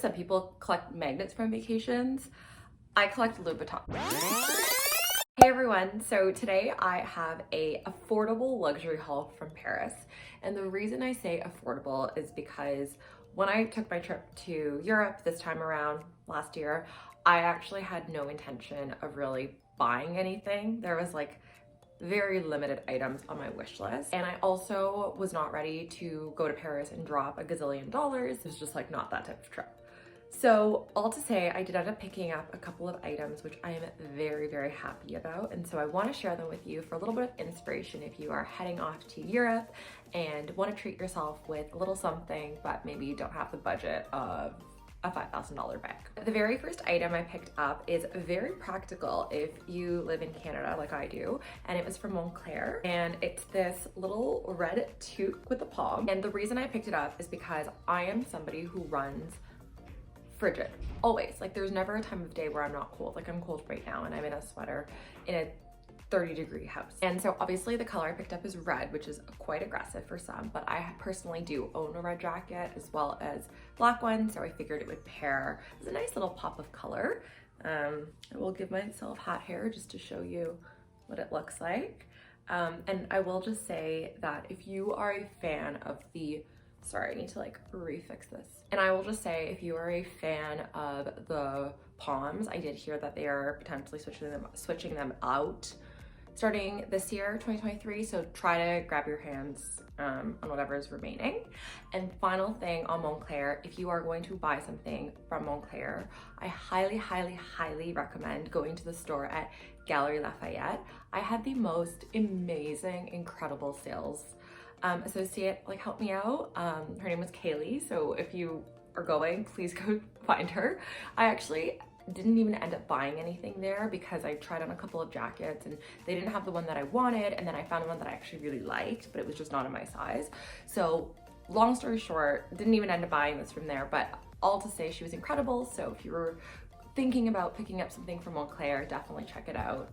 some people collect magnets from vacations. I collect Louboutin. Hey everyone, so today I have a affordable luxury haul from Paris. And the reason I say affordable is because when I took my trip to Europe this time around last year, I actually had no intention of really buying anything. There was like very limited items on my wish list. And I also was not ready to go to Paris and drop a gazillion dollars. It was just like not that type of trip. So all to say, I did end up picking up a couple of items, which I am very, very happy about. And so I want to share them with you for a little bit of inspiration if you are heading off to Europe and want to treat yourself with a little something, but maybe you don't have the budget of a $5,000 bag. The very first item I picked up is very practical if you live in Canada like I do, and it was from Moncler, and it's this little red toque with a palm. And the reason I picked it up is because I am somebody who runs frigid, always. Like there's never a time of day where I'm not cold. Like I'm cold right now and I'm in a sweater in a 30-degree house. And so obviously the color I picked up is red, which is quite aggressive for some, but I personally do own a red jacket as well as black one, so I figured it would pair. It's a nice little pop of color. I will give myself hat hair just to show you what it looks like. And I will just say that if you are a fan of the, sorry, I need to like refix this. And I will just say, if you are a fan of the palms, I did hear that they are potentially switching them out starting this year, 2023. So try to grab your hands on whatever is remaining. And final thing on Moncler, if you are going to buy something from Moncler, I highly, highly, highly recommend going to the store at Galeries Lafayette. I had the most amazing, incredible sales associate like help me out. Her name was Kaylee, so if you are going, please go find her. I actually didn't even end up buying anything there because I tried on a couple of jackets and they didn't have the one that I wanted, and then I found one that I actually really liked, but it was just not in my size. So long story short, didn't even end up buying this from there, but all to say she was incredible. So if you were thinking about picking up something from Moncler, definitely check it out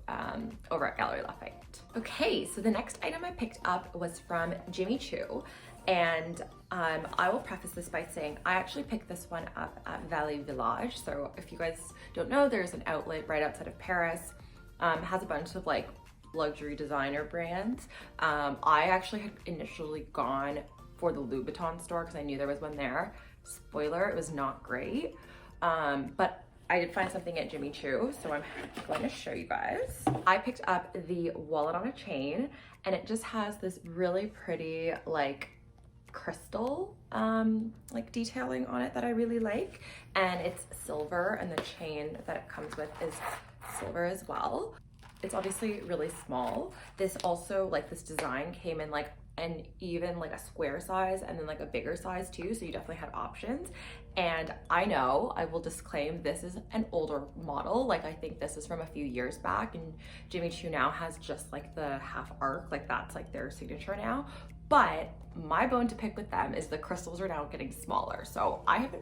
over at Galeries Lafayette. Okay, so the next item I picked up was from Choo. And I will preface this by saying I actually picked this one up at Valley Village. So if you guys don't know, there's an outlet right outside of Paris. Has a bunch of like luxury designer brands. I actually had initially gone for the Louboutin store because I knew there was one there. Spoiler, it was not great. But I did find something at Choo, so I'm going to show you guys. I picked up the wallet on a chain, and it just has this really pretty like crystal like detailing on it that I really like, and it's silver, and the chain that it comes with is silver as well. It's obviously really small. This also, like this design came in like an even like a square size and then like a bigger size too, so you definitely had options. And I know, I will disclaim, this is an older model. Like I think this is from a few years back, and Choo now has just like the half arc, like that's like their signature now. But my bone to pick with them is the crystals are now getting smaller. So I have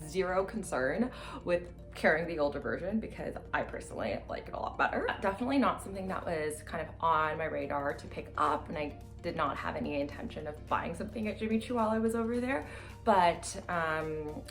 zero concern with carrying the older version because I personally like it a lot better. Definitely not something that was kind of on my radar to pick up, and I did not have any intention of buying something at Choo while I was over there, but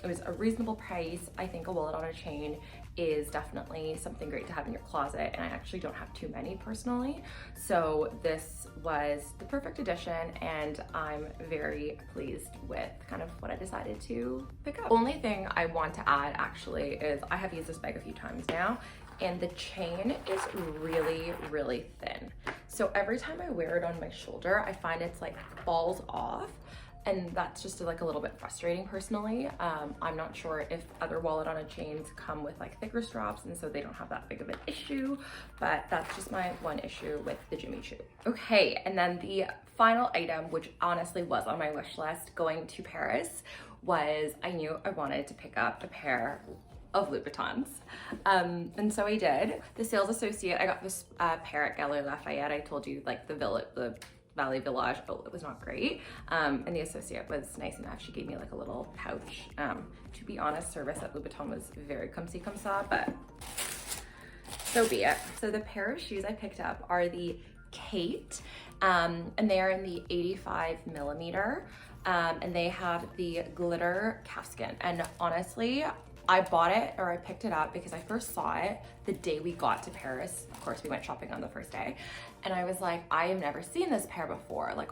it was a reasonable price. I think a wallet on a chain is definitely something great to have in your closet, and I actually don't have too many personally. So this was the perfect addition, and I'm very pleased with kind of what I decided to pick up. Only thing I want to add actually is I have used this bag a few times now, and the chain is really, really thin. So every time I wear it on my shoulder, I find it's like falls off. And that's just like a little bit frustrating personally. I'm not sure if other wallet on a chains come with like thicker straps, and so they don't have that big of an issue, but that's just my one issue with the Choo. Okay, and then the final item, which honestly was on my wish list going to Paris, was I knew I wanted to pick up a pair of Louboutins. And so I did. The sales associate, I got this pair at Galeries Lafayette. I told you like the Valley Village, oh, it was not great. And the associate was nice enough. She gave me like a little pouch. To be honest, service at Louboutin was very comme ci comme ça, but so be it. So the pair of shoes I picked up are the Kate, and they are in the 85 millimeter. And they have the glitter calfskin. And honestly, I bought it, or I picked it up because I first saw it the day we got to Paris. Of course, we went shopping on the first day. And I was like, I have never seen this pair before, like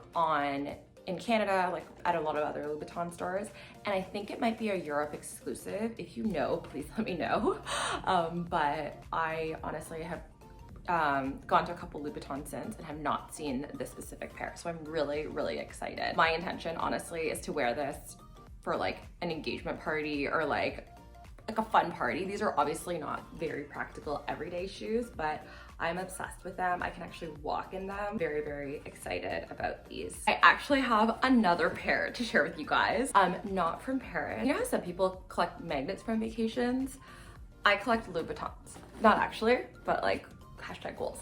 in Canada, like at a lot of other Louboutin stores. And I think it might be a Europe exclusive. If you know, please let me know. But I honestly have gone to a couple Louboutins since and have not seen this specific pair. So I'm really, really excited. My intention, honestly, is to wear this for like an engagement party or like a fun party. These are obviously not very practical everyday shoes, but I'm obsessed with them. I can actually walk in them. Very, very excited about these. I actually have another pair to share with you guys. Not from Paris. You know how some people collect magnets from vacations? I collect Louboutins. Not actually, but like hashtag goals.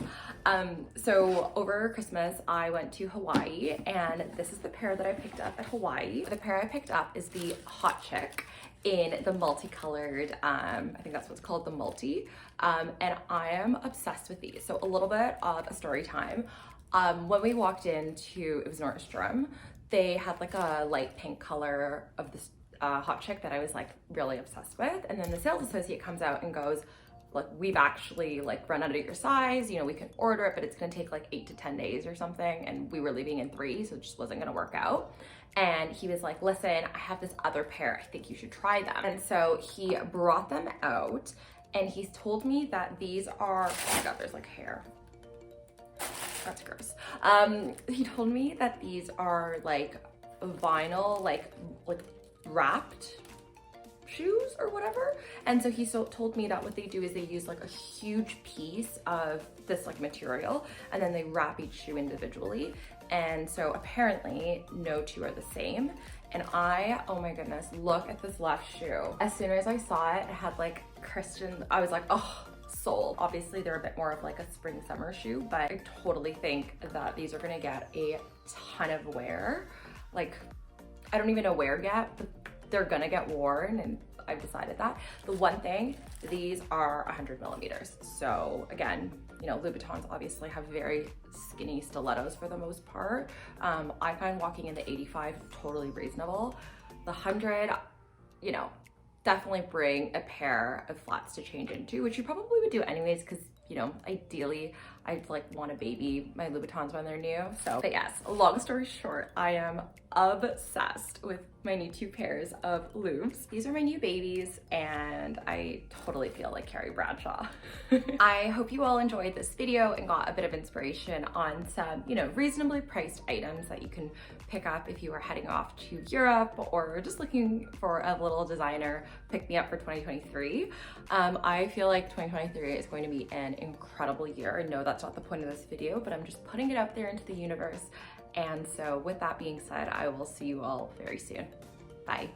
So over Christmas, I went to Hawaii, and this is the pair that I picked up at Hawaii. The pair I picked up is the Hot Chick in the multicolored, I think that's what's called, the multi. And I am obsessed with these. So a little bit of a story time. When we walked into, it was Nordstrom, they had like a light pink color of this Hot Chick that I was like really obsessed with. And then the sales associate comes out and goes, look, we've actually like run out of your size, you know, we can order it, but it's gonna take like 8 to 10 days or something. And we were leaving in 3, so it just wasn't gonna work out. And he was like, listen, I have this other pair, I think you should try them. And so he brought them out, and he's told me that these are, oh my God, there's like hair. That's gross. He told me that these are like vinyl, like wrapped shoes or whatever. And so he told me that what they do is they use like a huge piece of this like material, and then they wrap each shoe individually. And so apparently no two are the same. And oh my goodness, look at this left shoe. As soon as I saw it, it had like Christian, I was like, oh, sold. Obviously they're a bit more of like a spring summer shoe, but I totally think that these are gonna get a ton of wear. Like, I don't even know where yet, but they're gonna get worn, and I've decided that. The one thing, these are 100 millimeters. So again, you know, Louboutins obviously have very skinny stilettos for the most part. I find walking in the 85 totally reasonable. The 100, you know, definitely bring a pair of flats to change into, which you probably would do anyways, because, you know, ideally I'd like want to baby my Louboutins when they're new. So, but yes, long story short, I am obsessed with my new 2 pairs of Loubs. These are my new babies, and I totally feel like Carrie Bradshaw. I hope you all enjoyed this video and got a bit of inspiration on some, you know, reasonably priced items that you can pick up if you are heading off to Europe or just looking for a little designer pick me up for 2023. I feel like 2023 is going to be an incredible year. I know that's not the point of this video, but I'm just putting it out there into the universe. And so with that being said, I will see you all very soon. Bye.